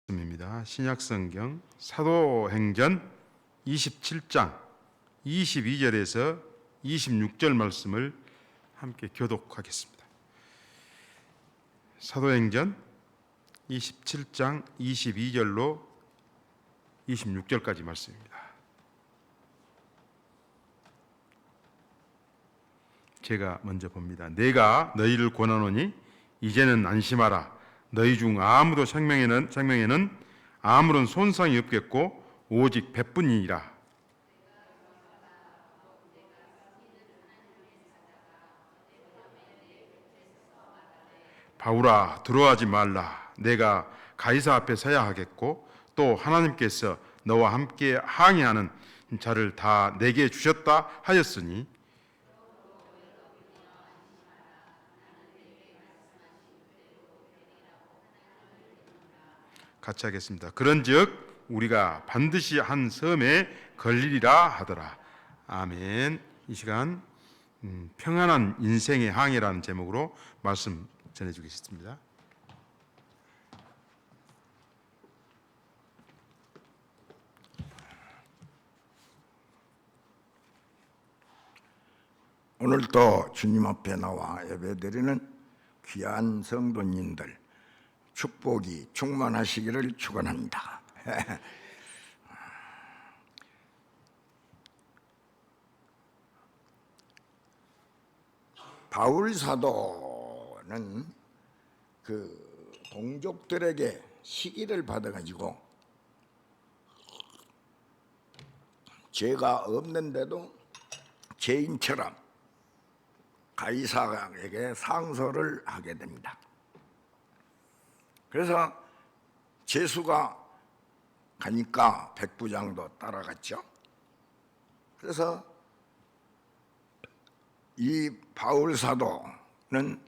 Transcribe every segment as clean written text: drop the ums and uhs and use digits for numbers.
입니다. 신약성경 사도행전 27장 22절에서 26절 말씀을 함께 교독하겠습니다. 사도행전 27장 22절로 26절까지 말씀입니다. 제가 먼저 봅니다. 내가 너희를 권하노니 이제는 안심하라. 너희 중 아무도 생명에는 아무런 손상이 없겠고 오직 배뿐이니라. 바울아, 두려워하지 말라. 내가 가이사 앞에 서야 하겠고 또 하나님께서 너와 함께 항의하는 자를 다 내게 주셨다 하였으니 같이 하겠습니다. 그런즉 우리가 반드시 한 섬에 걸리리라 하더라. 아멘. 이 시간 평안한 인생의 항해라는 제목으로 말씀 전해주겠습니다. 오늘도 주님 앞에 나와 예배드리는 귀한 성도님들 축복이 충만하시기를 축원합니다. 바울 사도는 그 동족들에게 시기를 받아가지고 죄가 없는데도 죄인처럼 가이사에게 상소를 하게 됩니다. 그래서 제수가 가니까 백부장도 따라갔죠. 그래서 이 바울 사도는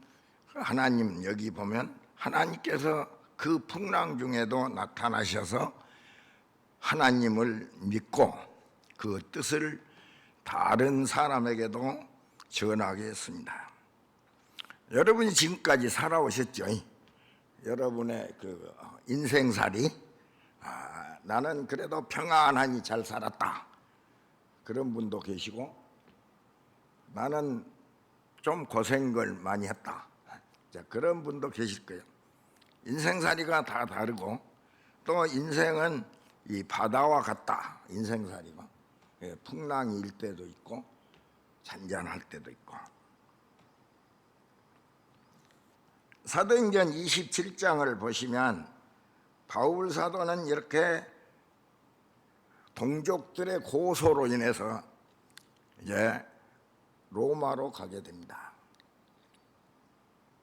하나님, 여기 보면 하나님께서 그 풍랑 중에도 나타나셔서 하나님을 믿고 그 뜻을 다른 사람에게도 전하게 했습니다. 여러분이 지금까지 살아오셨죠? 여러분의 그 인생살이 나는 그래도 평안하니 잘 살았다, 그런 분도 계시고 나는 좀 고생을 많이 했다, 자, 그런 분도 계실 거예요. 인생살이가 다 다르고 또 인생은 이 바다와 같다. 인생살이가 풍랑이 일 때도 있고 잔잔할 때도 있고. 사도행전 27장을 보시면 바울 사도는 이렇게 동족들의 고소로 인해서 이제 로마로 가게 됩니다.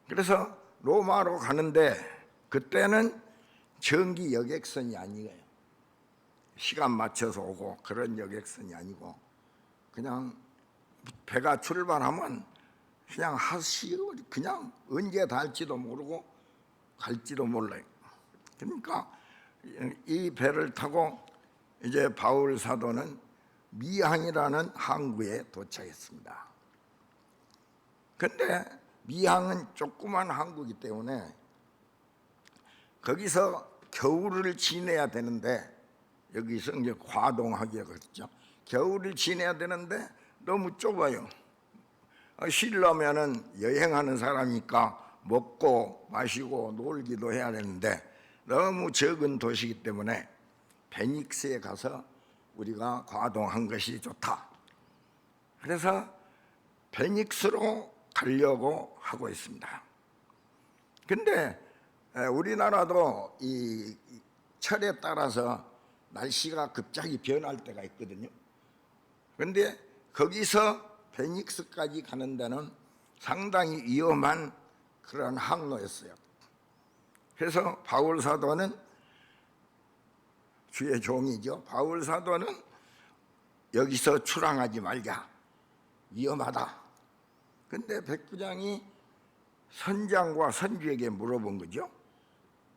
그래서 로마로 가는데 그때는 정기 여객선이 아니에요. 시간 맞춰서 오고 그런 여객선이 아니고 그냥 배가 출발하면 그냥 그냥 언제 닿을지도 모르고 갈지도 몰라요. 그러니까 이 배를 타고 이제 바울 사도는 미항이라는 항구에 도착했습니다. 그런데 미항은 조그만 항구이기 때문에 거기서 겨울을 지내야 되는데, 여기서 이제 과동하기가 그렇죠. 겨울을 지내야 되는데 너무 좁아요. 쉬려면은 여행하는 사람이니까 먹고 마시고 놀기도 해야 되는데 너무 적은 도시이기 때문에 베닉스에 가서 우리가 과동한 것이 좋다. 그래서 베닉스로 가려고 하고 있습니다. 근데 우리나라도 이 철에 따라서 날씨가 갑자기 변할 때가 있거든요. 그런데 거기서 베닉스까지 가는 데는 상당히 위험한 그런 항로였어요. 그래서 바울 사도는, 주의 종이죠, 바울 사도는 여기서 출항하지 말자, 위험하다. 근데 백부장이 선장과 선주에게 물어본 거죠.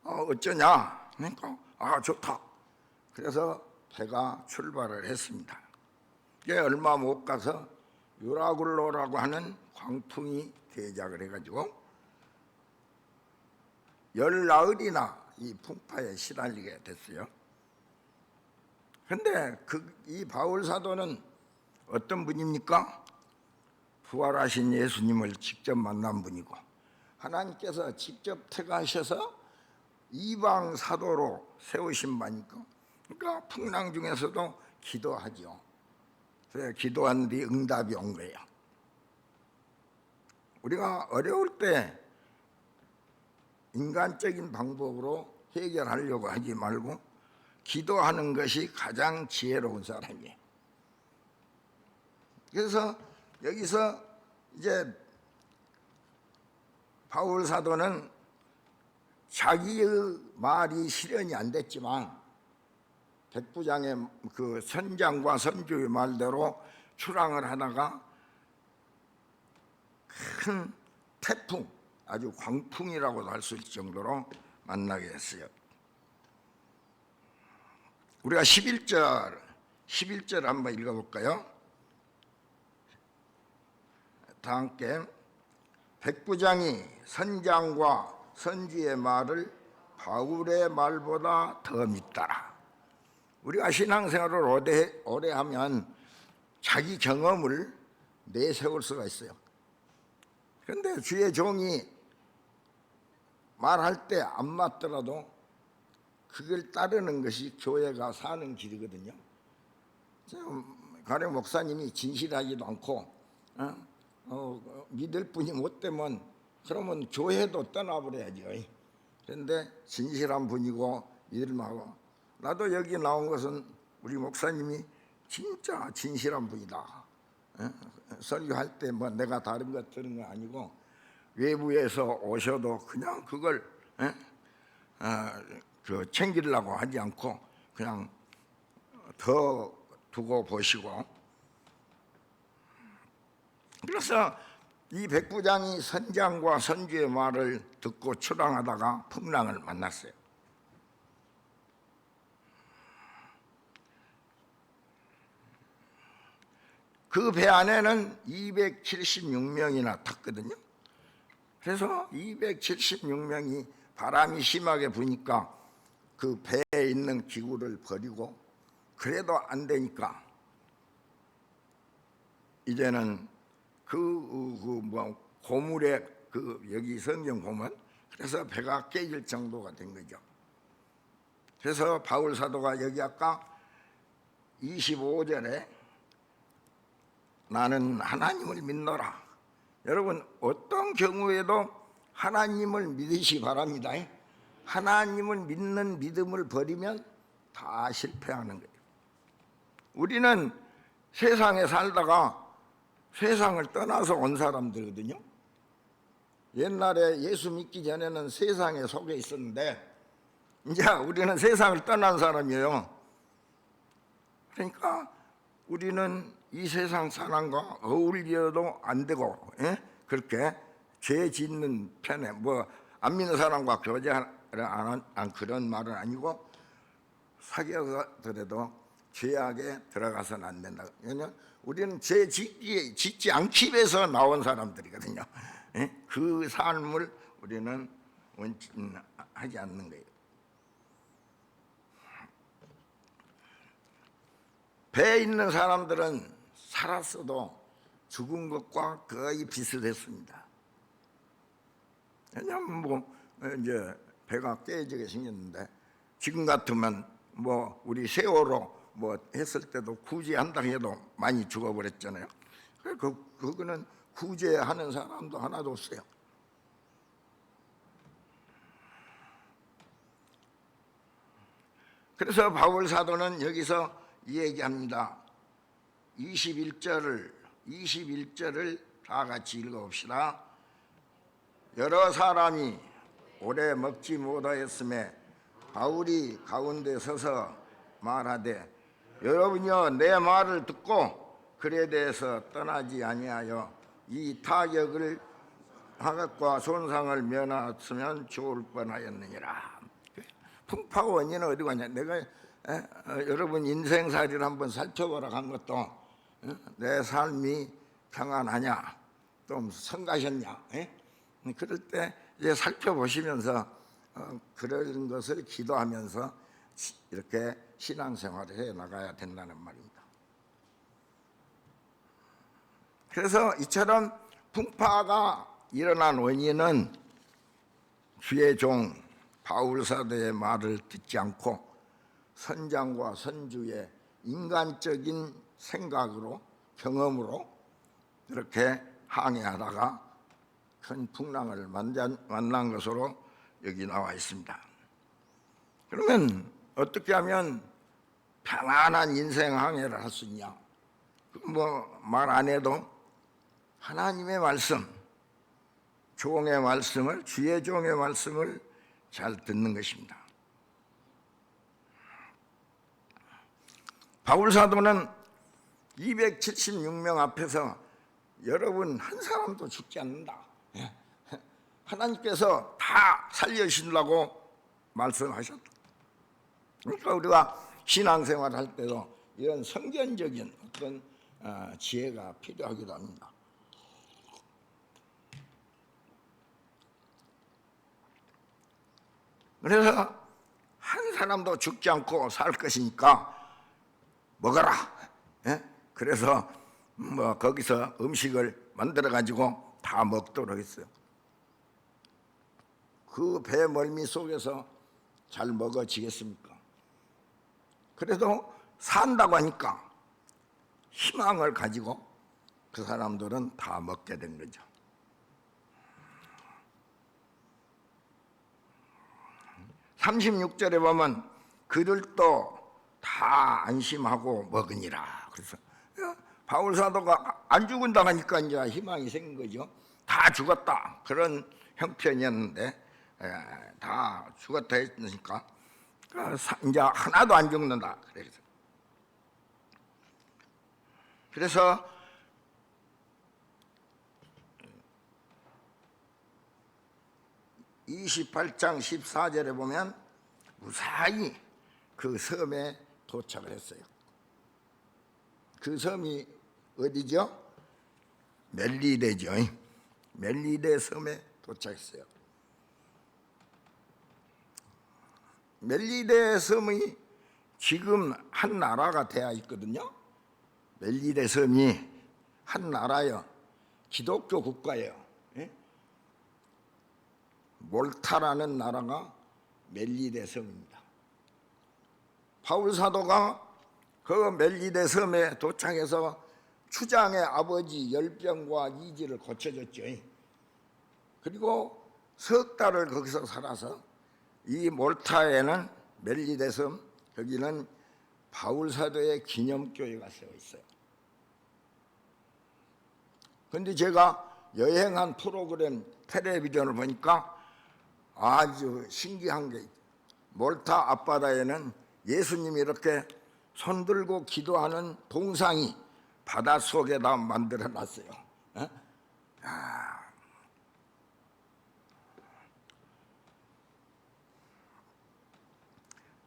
어쩌냐? 그러니까 좋다. 그래서 배가 출발을 했습니다. 얼마 못 가서 유라굴로라고 하는 광풍이 대작을 해가지고 열나흘이나 이 풍파에 시달리게 됐어요. 근데 이 바울 사도는 어떤 분입니까? 부활하신 예수님을 직접 만난 분이고, 하나님께서 직접 택하셔서 이방 사도로 세우신 바니까, 그러니까 풍랑 중에서도 기도하죠. 그래서 기도한 뒤 응답이 온 거예요. 우리가 어려울 때 인간적인 방법으로 해결하려고 하지 말고 기도하는 것이 가장 지혜로운 사람이에요. 그래서 여기서 이제 바울 사도는 자기의 말이 실현이 안 됐지만 백부장의 그 선장과 선주의 말대로 출항을 하다가 큰 태풍, 아주 광풍이라고도 할 수 있을 정도로 만나게 했어요. 우리가 11절 한번 읽어볼까요? 다 함께. 백부장이 선장과 선주의 말을 바울의 말보다 더 믿더라. 우리가 신앙생활을 오래 하면 자기 경험을 내세울 수가 있어요. 그런데 주의 종이 말할 때 안 맞더라도 그걸 따르는 것이 교회가 사는 길이거든요. 가령 목사님이 진실하지도 않고 믿을 분이 못 되면 그러면 교회도 떠나버려야죠. 그런데 진실한 분이고 믿을만하고, 나도 여기 나온 것은 우리 목사님이 진짜 진실한 분이다. 설교할 때 뭐 내가 다른 것 들은 거 아니고 외부에서 오셔도 그냥 그걸 챙기려고 하지 않고 그냥 더 두고 보시고. 그래서 이 백부장이 선장과 선주의 말을 듣고 출항하다가 풍랑을 만났어요. 그 배 안에는 276명이나 탔거든요. 그래서 276명이 바람이 심하게 부니까 그 배에 있는 기구를 버리고, 그래도 안 되니까 이제는 고물에 여기 성경 보면 그래서 배가 깨질 정도가 된 거죠. 그래서 바울 사도가 여기 아까 25절에 나는 하나님을 믿노라. 여러분, 어떤 경우에도 하나님을 믿으시기 바랍니다. 하나님을 믿는 믿음을 버리면 다 실패하는 거예요. 우리는 세상에 살다가 세상을 떠나서 온 사람들이거든요. 옛날에 예수 믿기 전에는 세상에 속해 있었는데 이제 우리는 세상을 떠난 사람이에요. 그러니까 우리는 이 세상 사람과 어울려도 안 되고, 그렇게 죄 짓는 편에 안 믿는 사람과 교제를 안 그런 말은 아니고, 사귀어더라도 죄악에 들어가서는 안 된다. 왜냐하면 우리는 죄 짓지 않기 위해서 나온 사람들이거든요. 그 삶을 우리는 하지 않는 거예요. 배에 있는 사람들은 살았어도 죽은 것과 거의 비슷했습니다. 왜냐하면 이제 배가 깨지게 생겼는데, 지금 같으면 우리 세월호 했을 때도 구제한다 해도 많이 죽어버렸잖아요. 그거는 구제하는 사람도 하나도 없어요. 그래서 바울 사도는 여기서 이 얘기합니다. 21절을 다 같이 읽어봅시다. 여러 사람이 오래 먹지 못하였음에 바울이 가운데 서서 말하되, 여러분이여 내 말을 듣고 글에 대해서 떠나지 아니하여 이 타격을 하각과 손상을 면하였으면 좋을 뻔하였느니라. 풍파가 원인은 어디 가냐? 내가 여러분 인생살이를 한번 살펴보라 한 것도 내 삶이 평안하냐, 좀 성가셨냐, 그럴 때 이제 살펴보시면서 그런 것을 기도하면서 이렇게 신앙생활을 해 나가야 된다는 말입니다. 그래서 이처럼 풍파가 일어난 원인은 주의 종 바울 사도의 말을 듣지 않고 선장과 선주의 인간적인 생각으로 경험으로 이렇게 항해하다가 큰 풍랑을 만난 것으로 여기 나와 있습니다. 그러면 어떻게 하면 평안한 인생 항해를 할 수 있냐? 뭐 말 안 해도 하나님의 말씀, 종의 말씀을, 주의 종의 말씀을 잘 듣는 것입니다. 바울 사도는 276명 앞에서 여러분 한 사람도 죽지 않는다, 하나님께서 다 살려주신다고 말씀하셨다. 그러니까 우리가 신앙생활 할 때도 이런 성경적인 어떤 지혜가 필요하기도 합니다. 그래서 한 사람도 죽지 않고 살 것이니까 먹어라. 그래서 뭐 거기서 음식을 만들어 가지고 다 먹도록 했어요. 그 배 멀미 속에서 잘 먹어지겠습니까? 그래도 산다고 하니까 희망을 가지고 그 사람들은 다 먹게 된 거죠. (36절에) 보면 그들도 다 안심하고 먹으니라. 그래서 바울 사도가 안 죽은다고 하니까 이제 희망이 생긴 거죠. 다 죽었다 그런 형편이었는데 다 죽었다 했으니까 이제 하나도 안 죽는다. 그래서 28장 14절에 보면 무사히 그 섬에 도착을 했어요. 그 섬이 어디죠? 멜리데죠. 멜리데 섬에 도착했어요. 멜리데 섬이 지금 한 나라가 되어 있거든요. 멜리데 섬이 한 나라요. 기독교 국가예요. 몰타라는 나라가 멜리데 섬입니다. 바울 사도가 그 멜리데 섬에 도착해서 추장의 아버지 열병과 이지를 고쳐줬죠. 그리고 석 달을 거기서 살아서 이 몰타에는 멜리데 섬, 여기는 바울 사도의 기념교회가 세워 있어요. 그런데 제가 여행한 프로그램 텔레비전을 보니까 아주 신기한 게 몰타 앞바다에는 예수님이 이렇게 손들고 기도하는 동상이 바닷속에다 만들어 놨어요.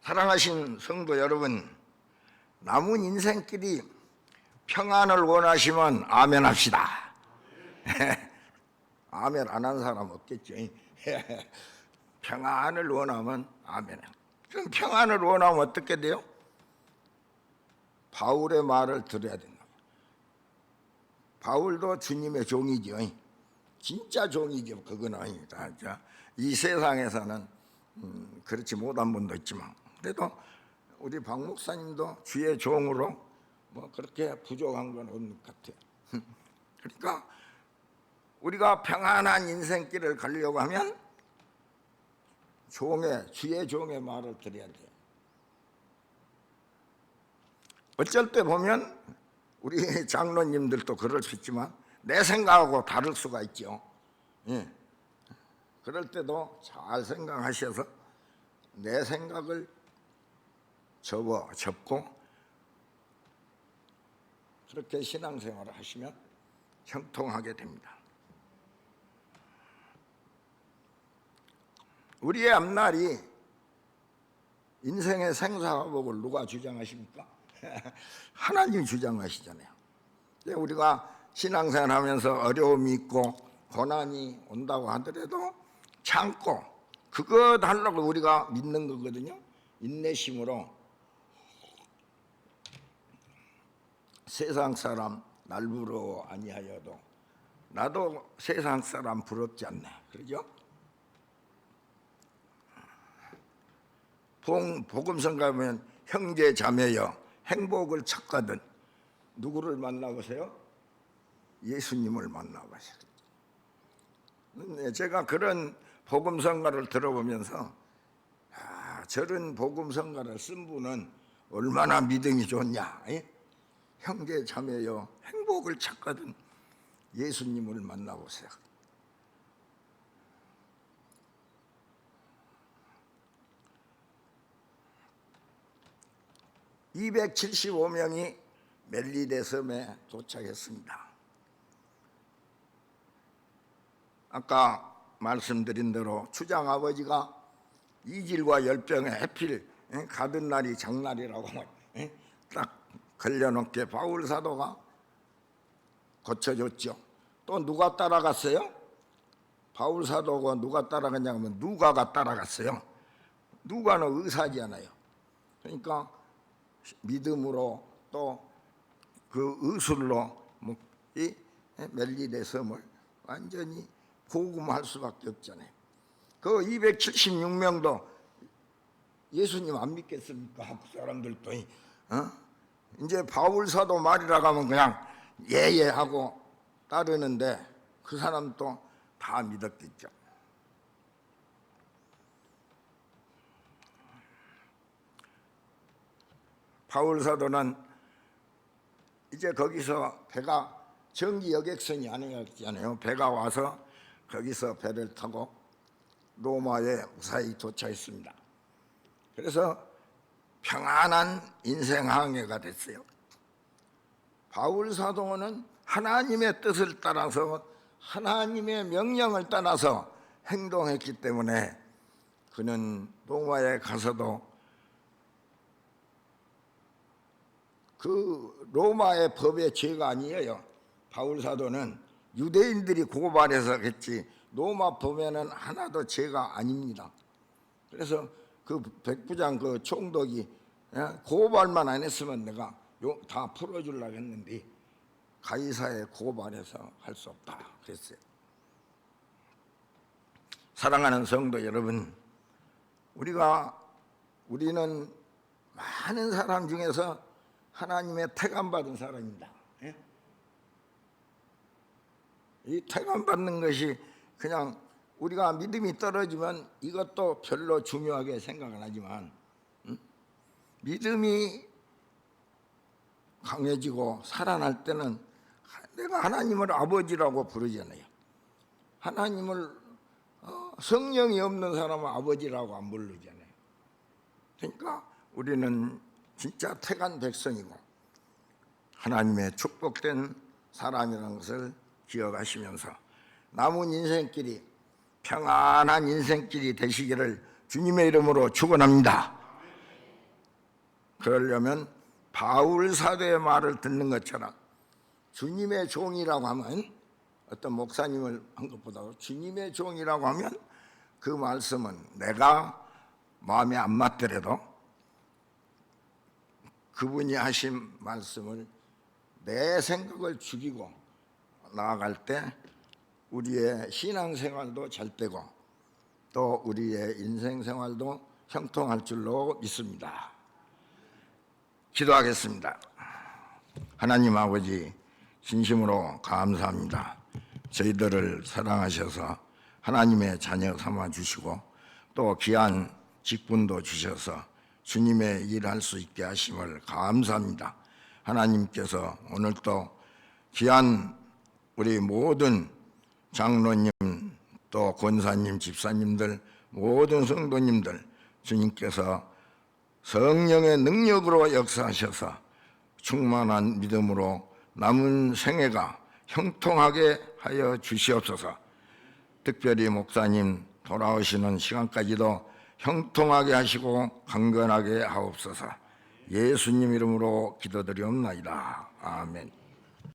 사랑하신 성도 여러분, 남은 인생길이 평안을 원하시면 아멘 합시다. 아멘 안 한 사람 없겠죠. 평안을 원하면 아멘. 그럼 평안을 원하면 어떻게 돼요? 바울의 말을 들어야 된다. 바울도 주님의 종이죠. 진짜 종이죠. 그건 아닙니다. 이 세상에서는 그렇지 못한 분도 있지만 그래도 우리 박 목사님도 주의 종으로 뭐 그렇게 부족한 건 없는 것 같아요. 그러니까 우리가 평안한 인생길을 가려고 하면 주의 종의 말을 들어야 돼요. 어쩔 때 보면 우리 장로님들도 그럴 수 있지만 내 생각하고 다를 수가 있죠. 그럴 때도 잘 생각하셔서 내 생각을 접고 그렇게 신앙생활을 하시면 형통하게 됩니다. 우리의 앞날이 인생의 생사화복을 누가 주장하십니까? 하나님이 주장하시잖아요. 우리가 신앙생활 하면서 어려움이 있고 고난이 온다고 하더라도 참고 그거 달라고 우리가 믿는 거거든요. 인내심으로 세상 사람 날 부러워 아니하여도 나도 세상 사람 부럽지 않네. 그러죠? 복음성 가면 형제 자매여 행복을 찾거든 누구를 만나보세요? 예수님을 만나보세요. 제가 그런 복음성가를 들어보면서 저런 복음성가를 쓴 분은 얼마나 믿음이 좋냐. 형제 자매여 행복을 찾거든 예수님을 만나보세요. (275명이) 멜리데 섬에 도착했습니다. 아까 말씀드린 대로 추장 아버지가 이질과 열병에 해필 가던 날이 장날이라고 딱 걸려놓게 바울 사도가 고쳐줬죠. 또 누가 따라갔어요? 바울 사도가 누가 따라갔냐면 누가가 따라갔어요. 누가는 의사잖아요. 그러니까 믿음으로 또 그 의술로 이 멜리데 섬을 완전히 복음할 수밖에 없잖아요. 그 276명도 예수님 안 믿겠습니까? 그 사람들도 이제 바울 사도 말이라고 하면 그냥 예예 하고 따르는데 그 사람도 다 믿었겠죠. 바울 사도는 이제 거기서 배가 정기 여객선이 아니었잖아요. 배가 와서 거기서 배를 타고 로마에 무사히 도착했습니다. 그래서 평안한 인생 항해가 됐어요. 바울 사도는 하나님의 뜻을 따라서 하나님의 명령을 따라서 행동했기 때문에 그는 로마에 가서도 그 로마의 법의 죄가 아니에요. 바울 사도는 유대인들이 고발해서 했지 로마 법에는 하나도 죄가 아닙니다. 그래서 그 백부장 그 총독이 고발만 안 했으면 내가 다 풀어주려고 했는데 가이사에 고발해서 할 수 없다 그랬어요. 사랑하는 성도 여러분, 우리는 많은 사람 중에서 하나님의 택함받은 사람입니다. 이 택함받는 것이 그냥 우리가 믿음이 떨어지면 이것도 별로 중요하게 생각은 하지만 믿음이 강해지고 살아날 때는 내가 하나님을 아버지라고 부르잖아요. 하나님을 성령이 없는 사람은 아버지라고 안 부르잖아요. 그러니까 우리는 진짜 택한 백성이고 하나님의 축복된 사람이라는 것을 기억하시면서 남은 인생길이 평안한 인생길이 되시기를 주님의 이름으로 축원합니다. 그러려면 바울 사도의 말을 듣는 것처럼 주님의 종이라고 하면 어떤 목사님을 한 것보다 주님의 종이라고 하면 그 말씀은 내가 마음에 안 맞더라도 그분이 하신 말씀을 내 생각을 죽이고 나아갈 때 우리의 신앙생활도 잘 되고 또 우리의 인생생활도 형통할 줄로 믿습니다. 기도하겠습니다. 하나님 아버지 진심으로 감사합니다. 저희들을 사랑하셔서 하나님의 자녀 삼아주시고 또 귀한 직분도 주셔서 주님의 일할 수 있게 하심을 감사합니다. 하나님께서 오늘도 귀한 우리 모든 장로님 또 권사님, 집사님들 모든 성도님들 주님께서 성령의 능력으로 역사하셔서 충만한 믿음으로 남은 생애가 형통하게 하여 주시옵소서. 특별히 목사님 돌아오시는 시간까지도 형통하게 하시고 강건하게 하옵소서. 예수님 이름으로 기도드리옵나이다. 아멘.